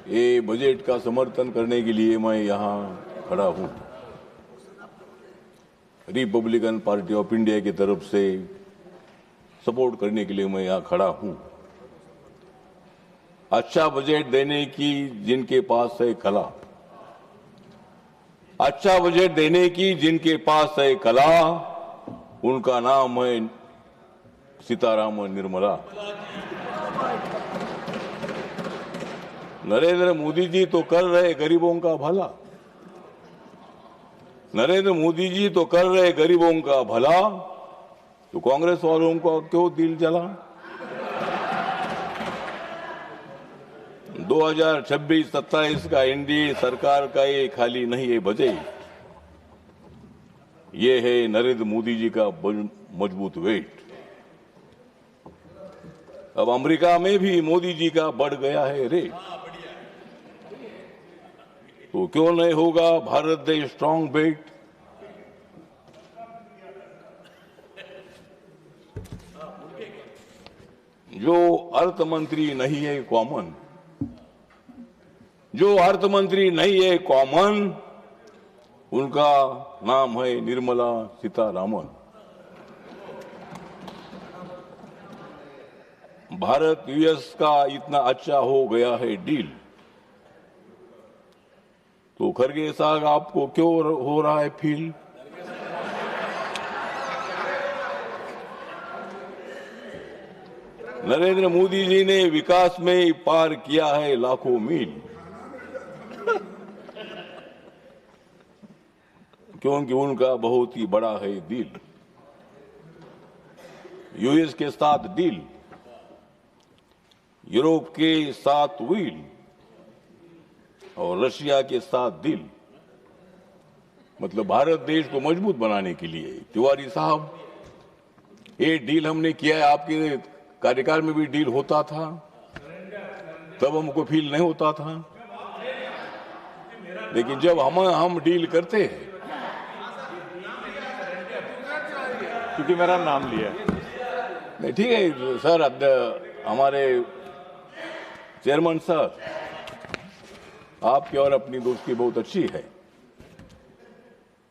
ये बजट का समर्थन करने के लिए मैं यहाँ खड़ा हूँ। रिपब्लिकन पार्टी ऑफ इंडिया की तरफ से सपोर्ट करने के लिए मैं यहाँ खड़ा हूँ। अच्छा बजट देने की जिनके पास है कला, अच्छा बजट देने की जिनके पास है कला, उनका नाम है सीताराम निर्मला। नरेंद्र मोदी जी तो कर रहे गरीबों का भला, नरेंद्र मोदी जी तो कर रहे गरीबों का भला, तो कांग्रेस वालों का क्यों दिल जला? 2026-27 का एनडीए सरकार का ये खाली नहीं है बजट, ये है नरेंद्र मोदी जी का मजबूत वेट। अब अमेरिका में भी मोदी जी का बढ़ गया है रेट, तो क्यों नहीं होगा भारत देश स्ट्रांग बेट? जो अर्थ मंत्री नहीं है कॉमन, जो अर्थ मंत्री नहीं है कॉमन, उनका नाम है निर्मला सीतारामन। भारत यूएस का इतना अच्छा हो गया है डील, तो खरगे साहब आपको क्यों हो रहा है फील? नरेंद्र मोदी जी ने विकास में पार किया है लाखों मील, क्योंकि उनका बहुत ही बड़ा है दिल। यूएस के साथ डील, यूरोप के साथ व्हील और रशिया के साथ दिल, मतलब भारत देश को मजबूत बनाने के लिए। तिवारी साहब, ये डील हमने किया है, आपके कार्यकाल में भी डील होता था, तब हमको फील नहीं होता था, लेकिन जब हम डील करते हैं, क्योंकि मेरा नाम लिया नहीं ठीक है सर, हमारे चेयरमैन सर, आपकी और अपनी दोस्ती बहुत अच्छी है।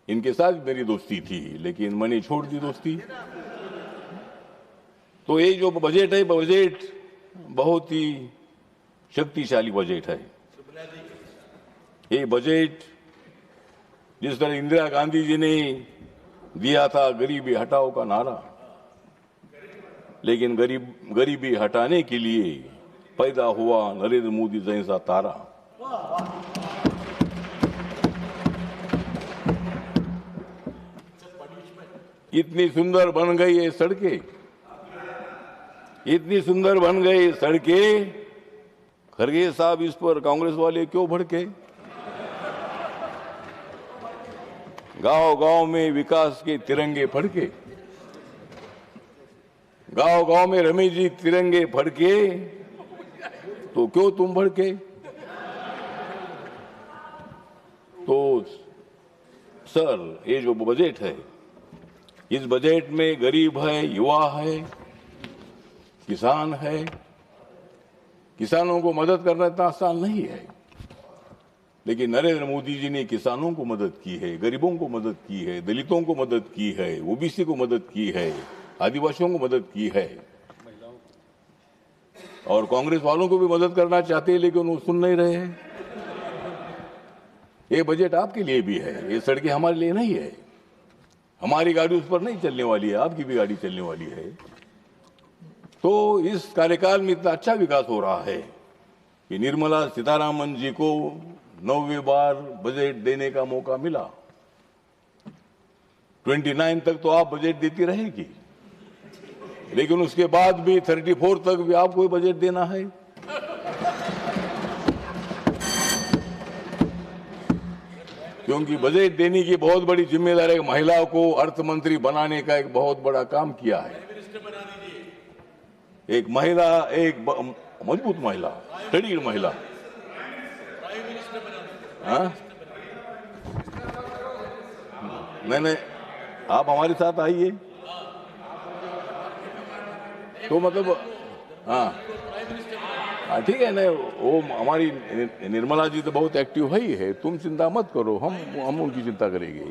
इनके साथ मेरी दोस्ती थी, लेकिन मैंने छोड़ दी दोस्ती। तो ये जो बजट है, बजट बहुत ही शक्तिशाली बजट है। ये बजट जिस तरह इंदिरा गांधी जी ने दिया था गरीबी हटाओ का नारा, लेकिन गरीबी हटाने के लिए पैदा हुआ नरेंद्र मोदी जैसा तारा। इतनी सुंदर बन गई ये सड़कें, इतनी सुंदर बन गई सड़कें, खरगे साहब इस पर कांग्रेस वाले क्यों भड़के? गांव-गांव में विकास के तिरंगे फड़के, गांव-गांव में रमेश जी तिरंगे फड़के, तो क्यों तुम भड़के? तो सर, ये जो बजट है, इस बजट में गरीब है, युवा है, किसान है। किसानों को मदद करना इतना आसान नहीं है, लेकिन नरेंद्र मोदी जी ने किसानों को मदद की है, गरीबों को मदद की है, दलितों को मदद की है, ओबीसी को मदद की है, आदिवासियों को मदद की है, और कांग्रेस वालों को भी मदद करना चाहते हैं, लेकिन वो सुन नहीं रहे हैं। ये बजट आपके लिए भी है, ये सड़कें हमारे लिए नहीं है। हमारी गाड़ी उस पर नहीं चलने वाली है, आपकी भी गाड़ी चलने वाली है। तो इस कार्यकाल में इतना अच्छा विकास हो रहा है कि निर्मला सीतारामन जी को 9वीं बार बजट देने का मौका मिला। 29 तक तो आप बजट देती रहेगी, लेकिन उसके बाद भी 34 तक भी आपको बजट देना है। क्योंकि बजट देने की बहुत बड़ी जिम्मेदारी, महिला को अर्थ मंत्री बनाने का एक बहुत बड़ा काम किया है। एक महिला, एक मजबूत महिला, स्टडीड महिला, हाँ? नहीं, आप हमारे साथ आइए। तो मतलब हाँ, हाँ ठीक है ना, वो हमारी निर्मला जी तो बहुत एक्टिव है ही है, तुम चिंता मत करो, हम उनकी चिंता करेंगे।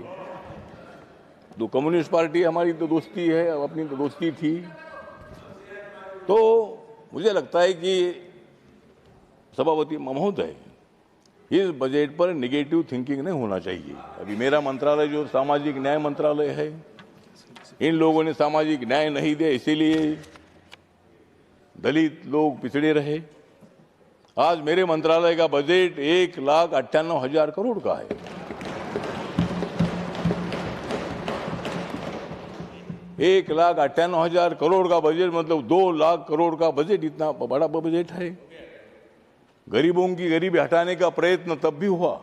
तो कम्युनिस्ट पार्टी हमारी तो दोस्ती है, अपनी तो दोस्ती थी। तो मुझे लगता है कि सभापति महोदय, इस बजट पर नेगेटिव थिंकिंग नहीं होना चाहिए। अभी मेरा मंत्रालय जो सामाजिक न्याय मंत्रालय है, इन लोगों ने सामाजिक न्याय नहीं दिया, इसीलिए दलित लोग पिछड़े रहे। आज मेरे मंत्रालय का बजट 1,98,000 करोड़ का है। 1,98,000 करोड़ का बजट मतलब 2 लाख करोड़ का बजट, इतना बड़ा बजट है। गरीबों की गरीबी हटाने का प्रयत्न तब भी हुआ,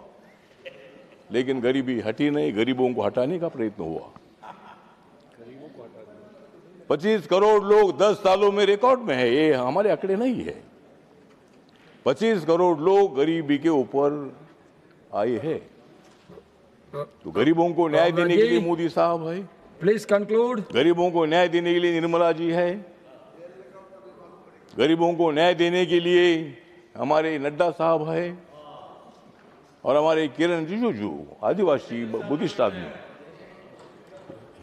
लेकिन गरीबी हटी नहीं, गरीबों को हटाने का प्रयत्न हुआ। 25 करोड़ लोग 10 सालों में रिकॉर्ड में है, ये हमारे आंकड़े नहीं है। 25 करोड़ लोग गरीबी के ऊपर आए हैं। तो गरीबों को न्याय देने के लिए मोदी साहब है, प्लीज कंक्लूड। गरीबों को न्याय देने के लिए निर्मला जी है, गरीबों को न्याय देने के लिए हमारे नड्डा साहब है, और हमारे किरण रिजिजू आदिवासी बुद्धिस्ट आदमी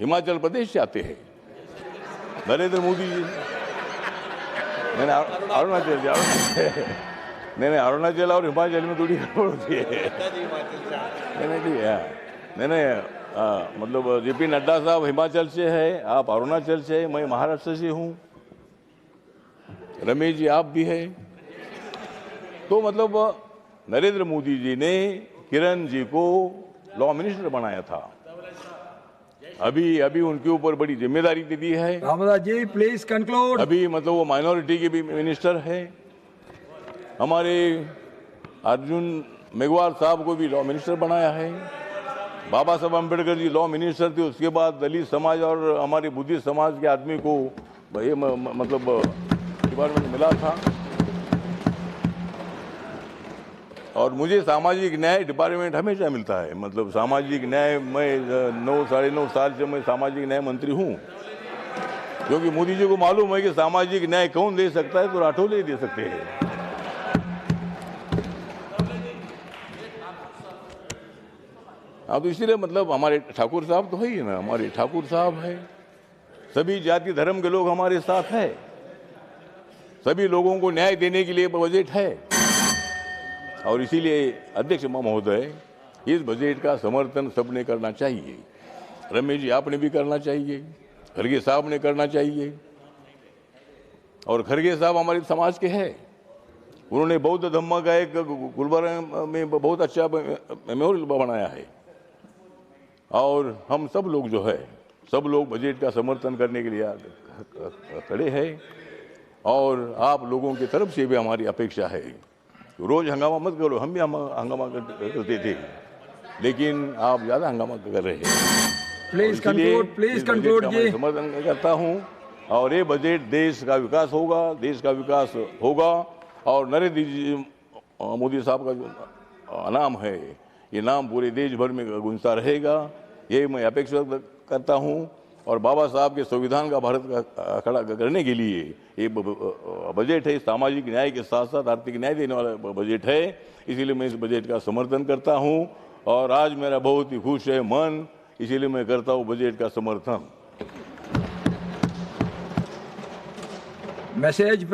हिमाचल प्रदेश से आते हैं, नरेंद्र मोदी जी, मैंने अरुणाचल और हिमाचल में थोड़ी गड़बड़ होती है। मैंने मतलब जेपी नड्डा साहब हिमाचल से है, आप अरुणाचल से है, मैं महाराष्ट्र से हूँ, रमेश जी आप भी है। तो मतलब नरेंद्र मोदी जी ने किरण जी को लॉ मिनिस्टर बनाया था, अभी उनके ऊपर बड़ी जिम्मेदारी दे दी है। Ramdas ji please conclude. अभी मतलब वो माइनॉरिटी के भी मिनिस्टर है। हमारे अर्जुन मेघवाल साहब को भी लॉ मिनिस्टर बनाया है। बाबा साहब अम्बेडकर जी लॉ मिनिस्टर थे, उसके बाद दलित समाज और हमारे बुद्धिस्ट समाज के आदमी को ये मतलब डिपार्टमेंट मिला था। और मुझे सामाजिक न्याय डिपार्टमेंट हमेशा मिलता है। मतलब सामाजिक न्याय, मैं 9-9.5 साल से मैं सामाजिक न्याय मंत्री हूँ, क्योंकि मोदी जी को मालूम है कि सामाजिक न्याय कौन दे सकता है, तो राठौर ही दे सकते हैं। हाँ, तो इसीलिए मतलब हमारे ठाकुर साहब तो है ही ना, हमारे ठाकुर साहब है, सभी जाति धर्म के लोग हमारे साथ है, सभी लोगों को न्याय देने के लिए बजट है। और इसीलिए अध्यक्ष महोदय, इस बजट का समर्थन सबने करना चाहिए। रमेश जी आपने भी करना चाहिए, खड़गे साहब ने करना चाहिए। और खड़गे साहब हमारे समाज के हैं, उन्होंने बौद्ध धम्मा का एक गुलबर्गा में बहुत अच्छा मेमोरियल बनाया है। और हम सब लोग जो है, सब लोग बजट का समर्थन करने के लिए खड़े हैं। और आप लोगों की तरफ से भी हमारी अपेक्षा है, रोज हंगामा मत करो, हम भी हंगामा करते थे, लेकिन आप ज्यादा हंगामा कर रहे हैं। प्लीज कंक्लूड जी। समर्थन करता हूं, और ये बजट देश का विकास होगा, देश का विकास होगा। और नरेंद्र जी मोदी साहब का जो नाम है, ये नाम पूरे देश भर में गूंजता रहेगा, ये मैं अपेक्षा करता हूं। और बाबा साहब के संविधान का भारत का खड़ा करने के लिए ये बजट है, सामाजिक न्याय के साथ साथ आर्थिक न्याय देने वाला बजट है, इसीलिए मैं इस बजट का समर्थन करता हूं। और आज मेरा बहुत ही खुश है मन, इसीलिए मैं करता हूं बजट का समर्थन। मैसेज